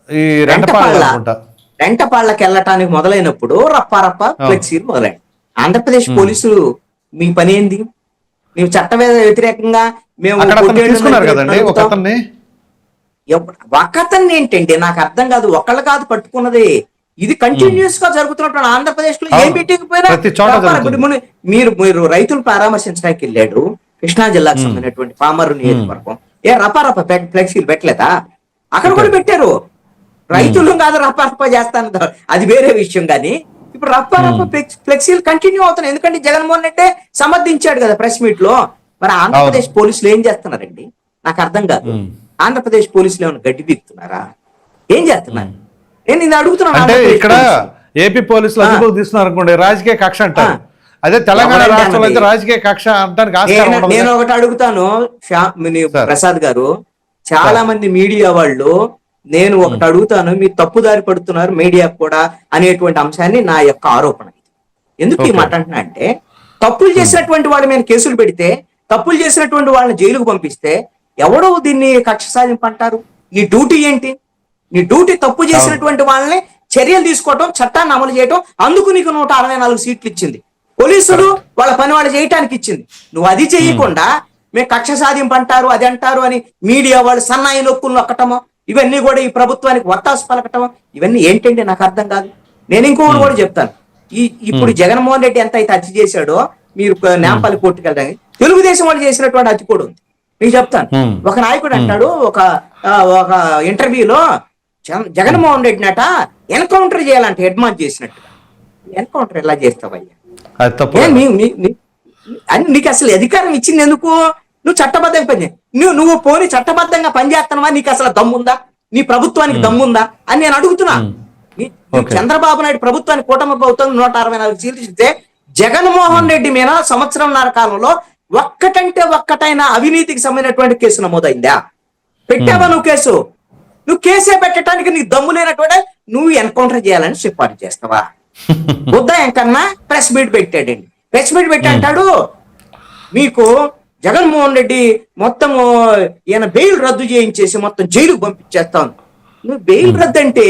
ఈ రెంటపాళ్ళకి వెళ్ళటానికి మొదలైనప్పుడు రప్ప ఫ్లెక్సీలు మొదలైంది. ఆంధ్రప్రదేశ్ పోలీసులు మీ పని ఏంది? నీవు చట్ట వ్యతిరేకంగా మేము ఒకతన్ని ఏంటండి నాకు అర్థం కాదు. ఒకళ్ళు కాదు పట్టుకున్నది, ఇది కంటిన్యూస్ గా జరుగుతున్నట్టు. ఆంధ్రప్రదేశ్ లో ఏం పెట్టకపోయినా మీరు రైతులు పరామర్శించడానికి వెళ్ళాడు కృష్ణా జిల్లాకు సంబంధించినటువంటి పామరు నియోజకవర్గం, రప్ప ఫ్లెక్సీలు పెట్టలేదా? అక్కడ కూడా పెట్టారు. రైతులు కాదు రప్ప చేస్తాను, అది వేరే విషయం. కానీ ఇప్పుడు రప్ప ఫ్లెక్సీలు కంటిన్యూ అవుతున్నాయి. ఎందుకంటే జగన్మోహన్ రెడ్డి సమర్థించాడు కదా ప్రెస్ మీట్ లో. మరి ఆంధ్రప్రదేశ్ పోలీసులు ఏం చేస్తున్నారండి నాకు అర్థం కాదు. ఆంధ్రప్రదేశ్ పోలీసులు ఏమైనా గడ్డి పీకుతున్నారా? ఏం చేస్తున్నారు? నేను ఇది అడుగుతున్నాను. ఇక్కడ ఏపీ పోలీసులు అదుపులోకి తీస్తున్నారు అనుకోండి, రాజకీయ కక్ష అంటారు. అదే తెలంగాణ రాష్ట్రంలో అయితే రాజకీయ కక్ష అంటానికి నేను ఒకటి అడుగుతాను ప్రసాద్ గారు, చాలా మంది మీడియా వాళ్ళు, నేను ఒకటి అడుగుతాను, మీరు తప్పుదారి పడుతున్నారు మీడియా కూడా అనేటువంటి అంశాన్ని నా యొక్క ఆరోపణ. ఎందుకు ఈ మాట అంటున్నా అంటే, తప్పులు చేసినటువంటి వాళ్ళ మీద కేసులు పెడితే, తప్పులు చేసినటువంటి వాళ్ళని జైలుకు పంపిస్తే ఎవడో దీన్ని కక్ష సాధింపు అంటారు? ఈ డ్యూటీ ఏంటి? నీ డ్యూటీ తప్పు చేసినటువంటి వాళ్ళని చర్యలు తీసుకోవటం, చట్టాన్ని అమలు చేయటం. అందుకు నీకు 164 సీట్లు ఇచ్చింది. పోలీసులు వాళ్ళ పని వాళ్ళు చేయటానికి ఇచ్చింది. నువ్వు అది చేయకుండా మేము కక్ష సాధింపు అంటారు, అది అంటారు అని మీడియా వాళ్ళు సన్నాయి నొక్కులు నొక్కటము, ఇవన్నీ కూడా ఈ ప్రభుత్వానికి వత్తాసు పలకటం, ఇవన్నీ ఏంటంటే నాకు అర్థం కాదు. నేను ఇంకొకటి కూడా చెప్తాను. ఇప్పుడు జగన్మోహన్ రెడ్డి ఎంత అయితే హత్య చేశాడో, మీరు నేంపల్లి కోర్టుకు వెళ్ళడానికి తెలుగుదేశం వాళ్ళు చేసినటువంటి హత్య కూడా ఉంది. మీకు చెప్తాను. ఒక నాయకుడు అంటాడు ఒక ఇంటర్వ్యూలో, జగన్మోహన్ రెడ్డి నట ఎన్కౌంటర్ చేయాలంటే హెడ్మాన్ చేసినట్టుగా. ఎన్కౌంటర్ ఎలా చేస్తావయ్యా? నీకు అసలు అధికారం ఇచ్చింది ఎందుకు? నువ్వు చట్టబద్ధంగా పని నువ్వు పోని చట్టబద్ధంగా పనిచేస్తున్నావా? నీకు అసలు దమ్ముందా? నీ ప్రభుత్వానికి దమ్ముందా అని నేను అడుగుతున్నా. చంద్రబాబు నాయుడు ప్రభుత్వానికి, కూటమి ప్రభుత్వం 164 సీట్లు ఇస్తే, జగన్మోహన్ రెడ్డి మీద 1.5 సంవత్సరం కాలంలో ఒక్కటంటే ఒక్కటైనా అవినీతికి సంబంధించినటువంటి కేసు నమోదైందా? పెట్టావా నువ్వు కేసు? నువ్వు కేసే పెట్టడానికి నీకు దమ్ము లేనటువంటి నువ్వు ఎన్కౌంటర్ చేయాలని సిఫారసు చేస్తావా? బుద్ధ ఎంకన్నా ప్రెస్ మీట్ పెట్టాడండి. ప్రెస్ మీట్ పెట్టి అంటాడు, మీకు జగన్మోహన్ రెడ్డి మొత్తము ఈయన బెయిల్ రద్దు చేయించేసి మొత్తం జైలుకు పంపించేస్తాను. నువ్వు బెయిల్ రద్దు అంటే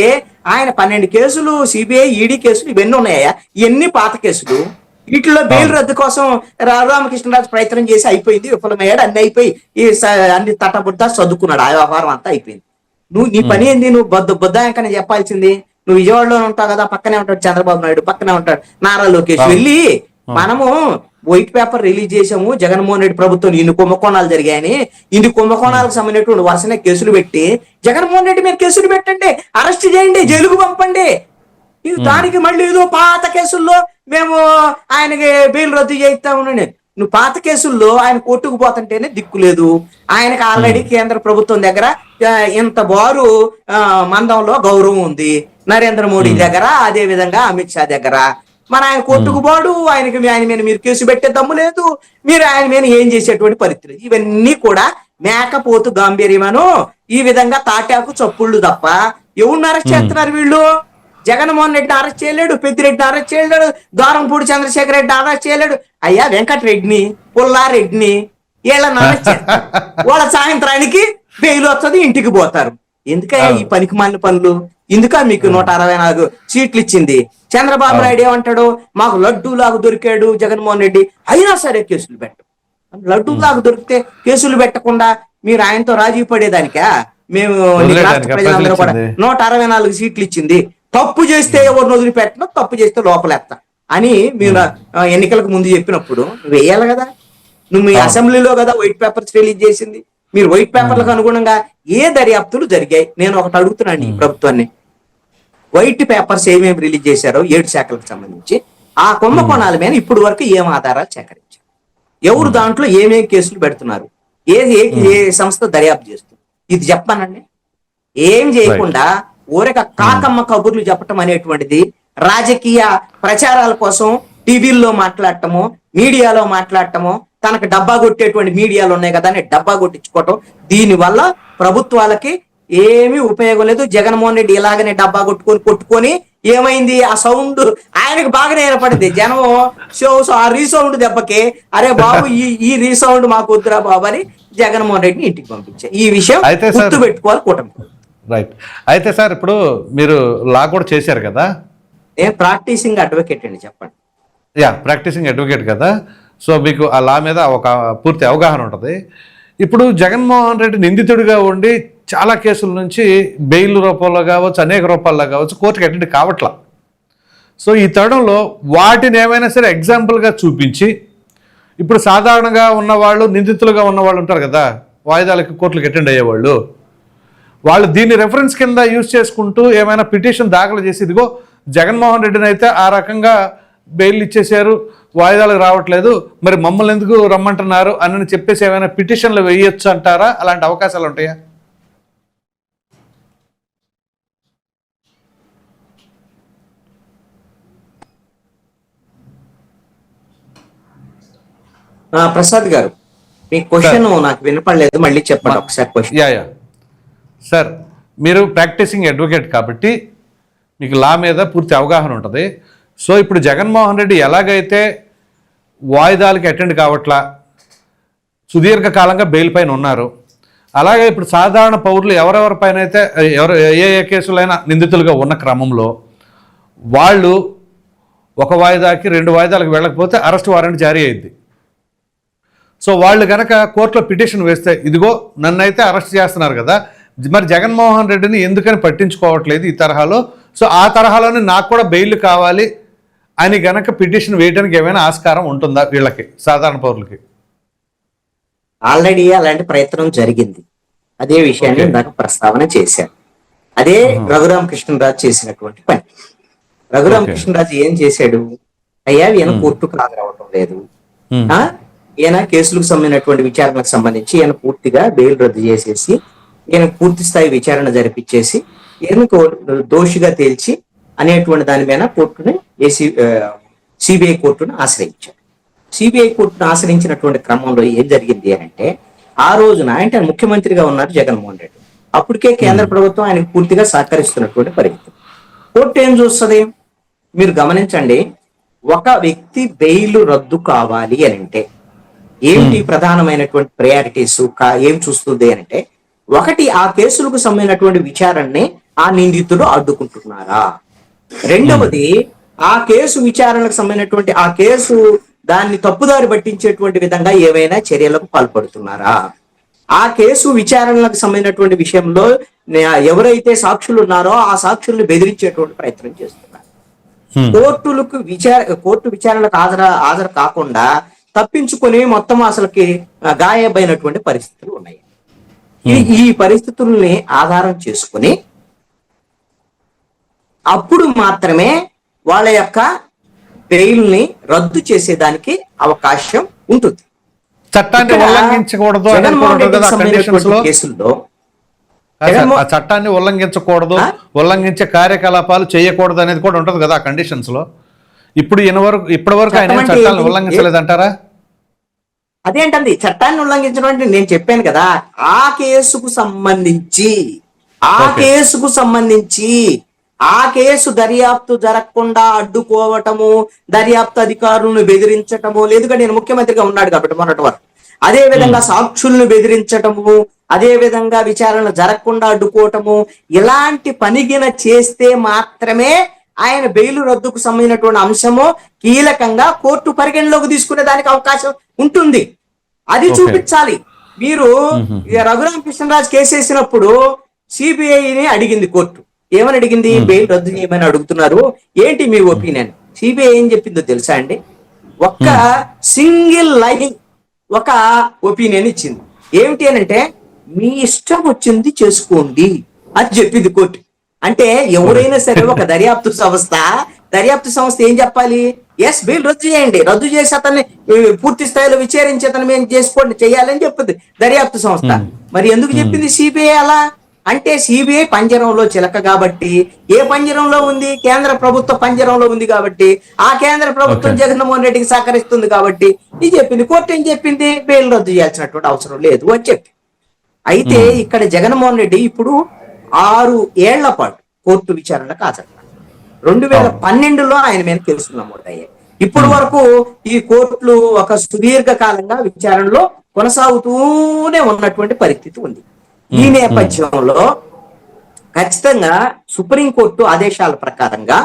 ఆయన 12 కేసులు, సిబిఐ, ఈడీ కేసులు ఇవన్నీ ఉన్నాయా? ఇవన్నీ పాత కేసులు. వీటిలో బెయిల్ రద్దు కోసం రామకృష్ణరాజు ప్రయత్నం చేసి అయిపోయింది, విఫలమయ్యాడు, అన్ని అయిపోయి అన్ని తట్టబుద్ద చదువుకున్నాడు, ఆ వ్యవహారం అంతా అయిపోయింది. నీ పని ఏంది? నువ్వు బుద్ధాంకనే చెప్పాల్సింది. నువ్వు విజయవాడలో ఉంటావు కదా, పక్కనే ఉంటాడు చంద్రబాబు నాయుడు, పక్కనే ఉంటాడు నారా లోకేష్. వెళ్ళి మనము వైట్ పేపర్ రిలీజ్ చేసాము, జగన్మోహన్ రెడ్డి ప్రభుత్వం ఇన్ని కుంభకోణాలు జరిగాయని, ఇన్ని కుంభకోణాలకు సంబంధించినటువంటి వరుసనే కేసులు పెట్టి, జగన్మోహన్ రెడ్డి మీద కేసులు పెట్టండి, అరెస్ట్ చేయండి, జైలుకు పంపండి. దానికి మళ్ళీ ఏదో పాత కేసుల్లో మేము ఆయనకి బెయిల్ రద్దు చేయిస్తామని. నువ్వు పాత కేసుల్లో ఆయన కోర్టుకు పోతుంటేనే దిక్కు లేదు. ఆయనకు ఆల్రెడీ కేంద్ర ప్రభుత్వం దగ్గర ఇంత బారు మందంలో గౌరవం ఉంది, నరేంద్ర మోడీ దగ్గర, అదే విధంగా అమిత్ షా దగ్గర. మన ఆయన కోర్టుకు పోడు, ఆయన మీద మీరు కేసు పెట్టే దమ్ము లేదు, మీరు ఆయన మీద ఏం చేసేటువంటి పరిస్థితి. ఇవన్నీ కూడా మేకపోతు గాంభీర్యమను, ఈ విధంగా తాటాకు చప్పుళ్ళు తప్ప ఎవరిని అరెస్ట్ చేస్తున్నారు వీళ్ళు? జగన్మోహన్ రెడ్డిని అరెస్ట్ చేయలేడు, పెద్దిరెడ్డిని అరెస్ట్ చేయలేడు, ద్వారంపూడి చంద్రశేఖర్ రెడ్డిని అరెస్ట్ చేయలేడు. అయ్యా వెంకటరెడ్డిని, పుల్లారెడ్డిని వీళ్ళని అరెస్ట్ చేస్తారు. వాళ్ళ సాయంత్రానికి బెయిల్ వస్తుంది, ఇంటికి పోతారు. ఎందుకయ్యా ఈ పనికి మాలిన పనులు? ఎందుక మీకు 164 సీట్లు ఇచ్చింది? చంద్రబాబు నాయుడు ఏమంటాడు, మాకు లడ్డూలాగా దొరికాడు జగన్మోహన్ రెడ్డి, అయినా సరే కేసులు పెట్టు. లడ్డూలాగా దొరికితే కేసులు పెట్టకుండా మీరు ఆయనతో రాజీ పడేదానికా? మేము రాష్ట్ర ప్రజలందరూ కూడా 164 సీట్లు ఇచ్చింది, తప్పు చేస్తే ఎవరిని వదిలిపెట్టను, తప్పు చేస్తే లోపలేస్తా అని మీరు ఎన్నికలకు ముందు చెప్పినప్పుడు నువ్వు వేయాలి కదా. నువ్వు మీ అసెంబ్లీలో కదా వైట్ పేపర్స్ రిలీజ్ చేసింది. మీరు వైట్ పేపర్లకు అనుగుణంగా ఏ దర్యాప్తులు జరిగాయి? నేను ఒకటి అడుగుతున్నాను ఈ ప్రభుత్వాన్ని, వైట్ పేపర్స్ ఏమేమి రిలీజ్ చేశారో 7 శాఖలకు సంబంధించి, ఆ కుంభకోణాల మీద ఇప్పుడు వరకు ఏం ఆధారాలు సేకరించారు? ఎవరు దాంట్లో ఏమేం కేసులు పెడుతున్నారు? ఏ సంస్థ దర్యాప్తు చేస్తుంది? ఇది చెప్పానండి. ఏం చేయకుండా ఊరక కాకమ్మ కబుర్లు చెప్పటం అనేటువంటిది, రాజకీయ ప్రచారాల కోసం టీవీల్లో మాట్లాడటము, మీడియాలో మాట్లాడటము, తనకు డబ్బా కొట్టేటువంటి మీడియాలు ఉన్నాయి కదా అని డబ్బా కొట్టించుకోవటం, దీనివల్ల ప్రభుత్వాలకి ఏమీ ఉపయోగం లేదు. జగన్మోహన్ రెడ్డి ఇలాగనే డబ్బా కొట్టుకొని ఏమైంది? ఆ సౌండ్ ఆయనకు బాగానే ఏర్పడింది. జనం ఆ రీసౌండ్ దెబ్బకి అరే బాబు ఈ రీసౌండ్ మాకు వద్దురా బాబు అని జగన్మోహన్ రెడ్డిని ఇంటికి పంపించారు. ఈ విషయం గుర్తు పెట్టుకోవాలి కూటమి. రైట్. అయితే సార్ ఇప్పుడు మీరు లా కూడా చేశారు కదా? నేను ప్రాక్టీసింగ్ అడ్వకేట్ అండి. చెప్పండి. ప్రాక్టీసింగ్ అడ్వకేట్ కదా, సో మీకు ఆ లా మీద ఒక పూర్తి అవగాహన ఉంటుంది. ఇప్పుడు జగన్మోహన్ రెడ్డి నిందితుడిగా ఉండి చాలా కేసుల నుంచి బెయిల్ రూపంలో కావచ్చు, అనేక రూపాల్లో కావచ్చు, కోర్టుకి అటెండ్ కావట్లా. సో ఈ తరుణంలో వాటిని ఏమైనా సరే ఎగ్జాంపుల్గా చూపించి, ఇప్పుడు సాధారణంగా ఉన్నవాళ్ళు, నిందితులుగా ఉన్నవాళ్ళు ఉంటారు కదా, వాయిదాలకి కోర్టులకు అటెండ్ అయ్యేవాళ్ళు, వాళ్ళు దీన్ని రెఫరెన్స్ కింద యూజ్ చేసుకుంటూ ఏమైనా పిటిషన్ దాఖలు చేసి ఇదిగో జగన్మోహన్ రెడ్డిని అయితే ఆ రకంగా బెయిల్ ఇచ్చేశారు, వాయిదాలకు రావట్లేదు, మరి మమ్మల్ని ఎందుకు రమ్మంటున్నారు అని చెప్పేసి ఏమైనా పిటిషన్లు వేయొచ్చు అంటారా? అలాంటి అవకాశాలు ఉంటాయా? ప్రసాద్ గారు, మీ క్వశ్చన్ నాకు వినపడలేదు, మళ్ళీ చెప్పండి ఒకసారి క్వశ్చన్. యా సార్, మీరు ప్రాక్టీసింగ్ అడ్వకేట్ కాబట్టి మీకు లా మీద పూర్తి అవగాహన ఉంటుంది. సో ఇప్పుడు జగన్మోహన్ రెడ్డి ఎలాగైతే వాయిదాలకి అటెండ్ కావట్లా, సుదీర్ఘకాలంగా బెయిల్ పైన ఉన్నారు, అలాగే ఇప్పుడు సాధారణ పౌరులు ఎవరెవరిపైన అయితే ఏ కేసులైనా నిందితులుగా ఉన్న క్రమంలో వాళ్ళు ఒక వాయిదాకి 2 వాయిదాలకు వెళ్ళకపోతే అరెస్ట్ వారెంట్ జారీ అయ్యింది. సో వాళ్ళు కనుక కోర్టులో పిటిషన్ వేస్తే ఇదిగో నన్నైతే అరెస్ట్ చేస్తున్నారు కదా, మరి జగన్మోహన్ రెడ్డిని ఎందుకని పట్టించుకోవట్లేదు ఈ తరహాలో, సో ఆ తరహాలోనే నాకు కూడా బెయిల్ కావాలి అని గనక పిటిషన్ వేయడానికి ఏమైనా ఆస్కారం ఉంటుందా వీళ్ళకి, సాధారణ పౌరులకి? ఆల్రెడీ అలాంటి ప్రయత్నం జరిగింది. అదే విషయాన్ని ఇందాక ప్రస్తావన చేశారు. అదే రఘురామకృష్ణరాజు చేసినటువంటి పని. రఘురామకృష్ణరాజు ఏం చేశాడు? అయ్యా ఈయన కోర్టుకు హాజరవటం లేదు, ఈయన కేసులకు సంబంధించినటువంటి విచారణకు సంబంధించి ఈయన పూర్తిగా బెయిల్ రద్దు చేసేసి ఈయన పూర్తి స్థాయి విచారణ జరిపించేసి ఈయనకు దోషిగా తేల్చి అనేటువంటి దాని మీద కోర్టుని సిబిఐ కోర్టును ఆశ్రయించాడు. సిబిఐ కోర్టును ఆశ్రయించినటువంటి క్రమంలో ఏం జరిగింది అంటే, ఆ రోజున అంటే ముఖ్యమంత్రిగా ఉన్నారు జగన్మోహన్ రెడ్డి, అప్పటికే కేంద్ర ప్రభుత్వం ఆయనకు పూర్తిగా సహకరిస్తున్నటువంటి పరిస్థితి. కోర్టు ఏం చూస్తుంది? మీరు గమనించండి, ఒక వ్యక్తి బెయిల్ రద్దు కావాలి అని అంటే ఏంటి ప్రధానమైనటువంటి ప్రయారిటీస్ ఏం చూస్తుంది అంటే, ఒకటి ఆ కేసులకు సంబంధించినటువంటి విచారణని ఆ నిందితుడు అడ్డుకుంటున్నారా, రెండవది ఆ కేసు విచారణకు సంబంధించినటువంటి ఆ కేసు దాన్ని తప్పుదారి పట్టించేటువంటి విధంగా ఏవైనా చర్యలకు పాల్పడుతున్నారా, ఆ కేసు విచారణలకు సంబంధించినటువంటి విషయంలో ఎవరైతే సాక్షులు ఉన్నారో ఆ సాక్షుల్ని బెదిరించేటువంటి ప్రయత్నం చేస్తున్నారు. కోర్టు విచారణకు హాజరు కాకుండా తప్పించుకొని మొత్తం అసలుకి గాయమైనటువంటి పరిస్థితులు ఉన్నాయి. ఈ పరిస్థితుల్ని ఆధారం చేసుకుని అప్పుడు మాత్రమే వాళ్ళ యొక్క బెయిల్ ని రద్దు చేసేదానికి అవకాశం ఉంటుంది. చట్టాన్ని ఉల్లంఘించకూడదు కేసుల్లో చట్టాన్ని ఉల్లంఘించకూడదు, ఉల్లంఘించే కార్యకలాపాలు చేయకూడదు అనేది కూడా ఉంటది కదా కండిషన్స్ లో. ఇప్పుడు ఇప్పటి వరకు ఆయన చట్టాలను ఉల్లంఘించలేదంటారా? అదేంటండి చట్టాన్ని ఉల్లంఘించడం అంటే, నేను చెప్పాను కదా, ఆ కేసుకు సంబంధించి ఆ కేసు దర్యాప్తు జరగకుండా అడ్డుకోవటము, దర్యాప్తు అధికారులను బెదిరించటము, లేదుగా నేను ముఖ్యమంత్రిగా ఉన్నాడు కాబట్టి మొన్నటి వరకు, అదే విధంగా సాక్షులను బెదిరించటము, అదే విధంగా విచారణ జరగకుండా అడ్డుకోవటము, ఇలాంటి పనిగిన చేస్తే మాత్రమే ఆయన బెయిల్ రద్దుకు సంబంధించినటువంటి అంశము కీలకంగా కోర్టు పరిగణలోకి తీసుకునే దానికి అవకాశం ఉంటుంది. అది చూపించాలి. మీరు రఘురామకృష్ణరాజు కేసు వేసినప్పుడు సిబిఐని అడిగింది కోర్టు, ఏమని అడిగింది? బెయిల్ రద్దు చేయమని అడుగుతున్నారు, ఏంటి మీ ఒపీనియన్? సిబిఐ ఏం చెప్పిందో తెలుసా అండి? ఒక్క సింగిల్ లైన్ ఒక ఒపీనియన్ ఇచ్చింది. ఏమిటి అని అంటే, మీ ఇష్టం వచ్చింది చేసుకోండి అని చెప్పింది కోర్టు. అంటే ఎవరైనా సరే ఒక దర్యాప్తు సంస్థ ఏం చెప్పాలి? ఎస్, బెయిల్ రద్దు చేయండి, రద్దు చేసి అతన్ని పూర్తి స్థాయిలో విచారించి అతను మేము చేసుకోండి, చేయాలని చెప్పింది దర్యాప్తు సంస్థ. మరి ఎందుకు చెప్పింది సిబిఐ అలా? అంటే సిబిఐ పంజరంలో చిలక కాబట్టి, ఏ పంజరంలో ఉంది? కేంద్ర ప్రభుత్వ పంజరంలో ఉంది కాబట్టి, ఆ కేంద్ర ప్రభుత్వం జగన్మోహన్ రెడ్డికి సహకరిస్తుంది కాబట్టి ఇది చెప్పింది. కోర్టు ఏం చెప్పింది? బెయిల్ రద్దు చేయాల్సినటువంటి అవసరం లేదు అని చెప్పి. అయితే ఇక్కడ జగన్మోహన్ రెడ్డి ఇప్పుడు 6 ఏళ్ల పాటు కోర్టు విచారణకు హాజరు. 2012లో ఆయన మీద కేసులు నమోదయ్యాయి. ఇప్పటి వరకు ఈ కోర్టులు ఒక సుదీర్ఘ కాలంగా విచారణలో కొనసాగుతూనే ఉన్నటువంటి పరిస్థితి ఉంది. ఈ నేపథ్యంలో ఖచ్చితంగా సుప్రీంకోర్టు ఆదేశాల ప్రకారంగా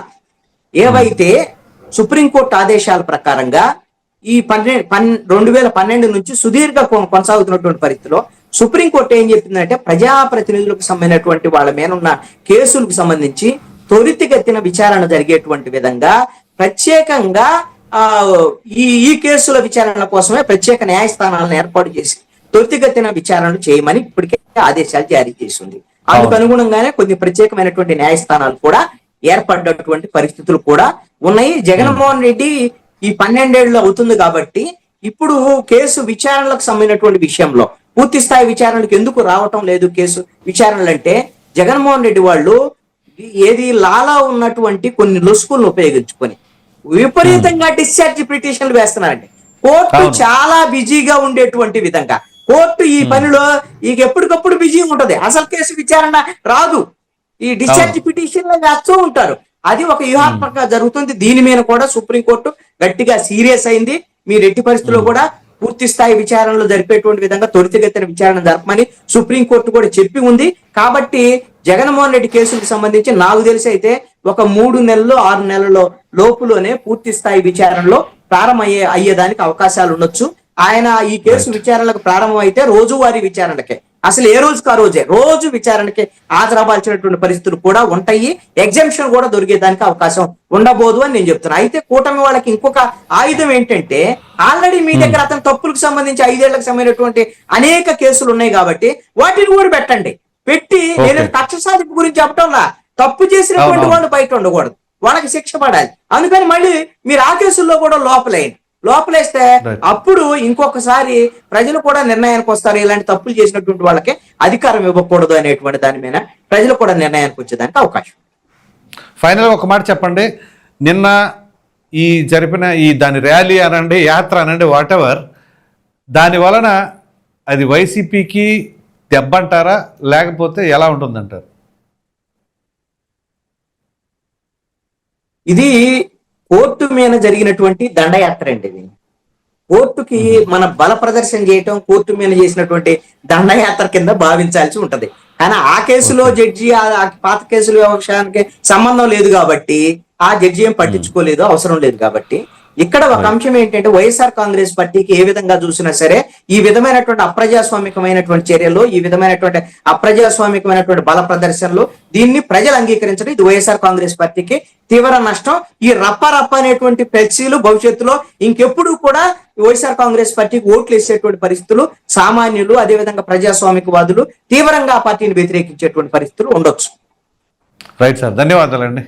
సుప్రీంకోర్టు ఆదేశాల ప్రకారంగా ఈ 2012 నుంచి సుదీర్ఘ కొనసాగుతున్నటువంటి పరిస్థితిలో సుప్రీంకోర్టు ఏం చెప్పిందంటే, ప్రజాప్రతినిధులకు సంబంధించినటువంటి వాళ్ళ మీద ఉన్న కేసులకు సంబంధించి త్వరితగతిన విచారణ జరిగేటువంటి విధంగా ప్రత్యేకంగా ఈ కేసుల విచారణ కోసమే ప్రత్యేక న్యాయస్థానాలను ఏర్పాటు చేసి త్వరితగతిన విచారణలు చేయమని ఇప్పటికే ఆదేశాలు జారీ చేసింది. అందుకు అనుగుణంగానే కొన్ని ప్రత్యేకమైనటువంటి న్యాయస్థానాలు కూడా ఏర్పడ్డటువంటి పరిస్థితులు కూడా ఉన్నాయి. జగన్మోహన్ రెడ్డి ఈ 12 ఏళ్ళు అవుతుంది కాబట్టి ఇప్పుడు కేసు విచారణలకు సంబంధించినటువంటి విషయంలో పూర్తి స్థాయి విచారణలకు ఎందుకు రావటం లేదు కేసు విచారణలు అంటే, జగన్మోహన్ రెడ్డి వాళ్ళు ఏది లాలా ఉన్నటువంటి కొన్ని లొసుకులను ఉపయోగించుకొని విపరీతంగా డిశ్చార్జ్ పిటిషన్లు వేస్తున్నారండి. కోర్టు చాలా బిజీగా ఉండేటువంటి విధంగా కోర్టు ఈ పనిలో ఇక ఎప్పటికప్పుడు బిజీ ఉంటది. అసలు కేసు విచారణ రాదు, ఈ డిశ్చార్జ్ పిటిషన్లు వేస్తూ ఉంటారు. అది ఒక వ్యూహాత్మకంగా జరుగుతుంది. దీని మీద కూడా సుప్రీంకోర్టు గట్టిగా సీరియస్ అయింది. మీరు ఎట్టి పరిస్థితుల్లో కూడా పూర్తి స్థాయి విచారణలు జరిపేటువంటి విధంగా త్వరితగతిన విచారణ జరపమని సుప్రీంకోర్టు కూడా చెప్పి ఉంది. కాబట్టి జగన్మోహన్ రెడ్డి కేసులకు సంబంధించి నాకు తెలిసి అయితే ఒక 3 నెలలు 6 నెలల లోపులోనే పూర్తి స్థాయి విచారణలో అయ్యేదానికి అవకాశాలు ఉండొచ్చు. ఆయన ఈ కేసు విచారణలకు ప్రారంభం అయితే రోజువారీ విచారణకే, అసలు ఏ రోజుకు ఆ రోజే రోజు విచారణకి హాజరవ్వాల్సినటువంటి పరిస్థితులు కూడా ఉంటాయి. ఎగ్జామ్షన్ కూడా దొరికేదానికి అవకాశం ఉండబోదు అని నేను చెప్తున్నా. అయితే కూటమి వాళ్ళకి ఇంకొక ఆయుధం ఏంటంటే, ఆల్రెడీ మీ దగ్గర అతని తప్పులకు సంబంధించి 5 ఏళ్లకు సంబంధించినటువంటి అనేక కేసులు ఉన్నాయి కాబట్టి వాటిని కూడా పెట్టండి. పెట్టి నేను కక్ష సాధింపు గురించి చెప్పటంలా, తప్పు చేసినటువంటి వాళ్ళు బయట ఉండకూడదు, వాళ్ళకి శిక్ష పడాలి. అందుకని మళ్ళీ మీరు ఆ కేసుల్లో కూడా లోపలేస్తే అప్పుడు ఇంకొకసారి ప్రజలు కూడా నిర్ణయానికి వస్తారు. ఇలాంటి తప్పులు చేసినటువంటి వాళ్ళకి అధికారం ఇవ్వకూడదు అనేటువంటి దాని మీద ప్రజలు కూడా నిర్ణయానికి వచ్చేదానికి అవకాశం. ఫైనల్ ఒక మాట చెప్పండి, నిన్న ఈ జరిపిన దాని ర్యాలీ అనండి, యాత్ర అనండి, వాట్ ఎవర్, దాని వలన అది వైసీపీకి దెబ్బంటారా లేకపోతే ఎలా ఉంటుందంటారు? ఇది కోర్టు మీద జరిగినటువంటి దండయాత్ర అండి. ఇది కోర్టుకి మన బల ప్రదర్శన చేయటం కోర్టు మీద చేసినటువంటి దండయాత్ర కింద భావించాల్సి ఉంటది. కానీ ఆ కేసులో జడ్జి ఆ పాత కేసుల విషయానికి సంబంధం లేదు కాబట్టి ఆ జడ్జి ఏం పట్టించుకోలేదు, అవసరం లేదు కాబట్టి ఇక్కడ ఒక అంశం ఏంటంటే, వైఎస్ఆర్ కాంగ్రెస్ పార్టీకి ఏ విధంగా చూసినా సరే ఈ విధమైనటువంటి అప్రజాస్వామికమైనటువంటి చర్యలు, ఈ విధమైనటువంటి అప్రజాస్వామికమైనటువంటి బల ప్రదర్శనలు దీన్ని ప్రజలు అంగీకరించడం, ఇది వైఎస్ఆర్ కాంగ్రెస్ పార్టీకి తీవ్ర నష్టం. ఈ రప్ప అనేటువంటి ఫ్లెక్సీలు భవిష్యత్తులో ఇంకెప్పుడు కూడా వైఎస్ఆర్ కాంగ్రెస్ పార్టీకి ఓట్లు వేసేటువంటి పరిస్థితులు సామాన్యులు, అదేవిధంగా ప్రజాస్వామికవాదులు తీవ్రంగా ఆ పార్టీని వ్యతిరేకించేటువంటి పరిస్థితులు ఉండొచ్చు. రైట్ సార్, ధన్యవాదాలండి.